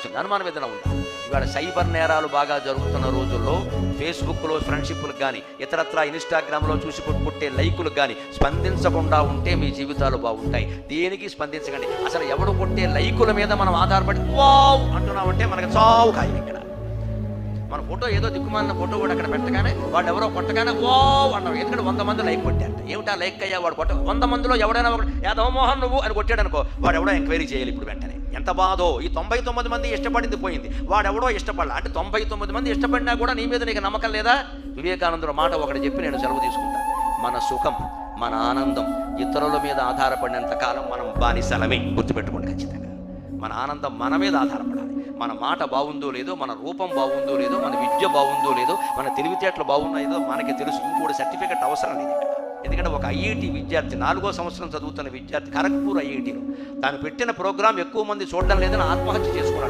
వస్తుంది, అనుమానం ఏదైనా ఉందా? ఇవాళ సైబర్ నేరాలు బాగా జరుగుతున్న రోజుల్లో ఫేస్బుక్లో ఫ్రెండ్షిప్లకు కానీ ఇతరత్ర ఇన్స్టాగ్రామ్లో చూసి పుట్టే లైకులకు కానీ స్పందించకుండా ఉంటే మీ జీవితాలు బాగుంటాయి. దేనికి స్పందించకండి. అసలు ఎవడు కొట్టే లైకుల మీద మనం ఆధారపడి వావ్ అంటున్నామంటే మనకి చావు ఖాయం. ఇక్కడ మన ఫోటో ఏదో దిక్కుమాలిన ఫోటో కూడా అక్కడ పెట్టగానే వాడు ఎవరో కొట్టగానే వావ్ అన్నాం. ఎందుకంటే 100 మంది లైక్ కొట్టారట. ఏమిటా లైక్ అయ్యా వాడు కొట్ట 100 మందిలో ఎవడైనా ఒకడు యాదవ్ మోహన్ నువ్వు అని కొట్టాడు అనుకో, వాడు ఎవడో ఎంక్వైరీ చేయాలి ఇప్పుడు వెంటనే. ఎంత బాధో, ఈ 99 మంది ఇష్టపడింది పోయింది, వాడెవడో ఇష్టపడాల. అంటే 99 మంది ఇష్టపడినా కూడా నీ మీద నీకు నమ్మకం లేదా? వివేకానందుడు మాట ఒకటి చెప్పి నేను సెలవు తీసుకుంటాను. మన సుఖం, మన ఆనందం ఇతరుల మీద ఆధారపడినంత కాలం మనం బానిసలమే. గుర్తుపెట్టుకోండి ఖచ్చితంగా. మన ఆనందం మన మీద ఆధారపడాలి. మన మాట బాగుందో లేదో, మన రూపం బాగుందో లేదో, మన విద్య బాగుందో లేదో, మన తెలివితేటలు బాగున్నాయో మనకి తెలుసు. ఇంకోటి సర్టిఫికెట్ అవసరం లేదు ఇక్కడ. ఎందుకంటే ఒక ఐఐటి విద్యార్థి 4వ సంవత్సరం చదువుతున్న విద్యార్థి ఖరగ్పూర్ ఐఐటిలో తాను పెట్టిన ప్రోగ్రాం ఎక్కువ మంది చూడడం లేదని ఆత్మహత్య చేసుకున్నాడు.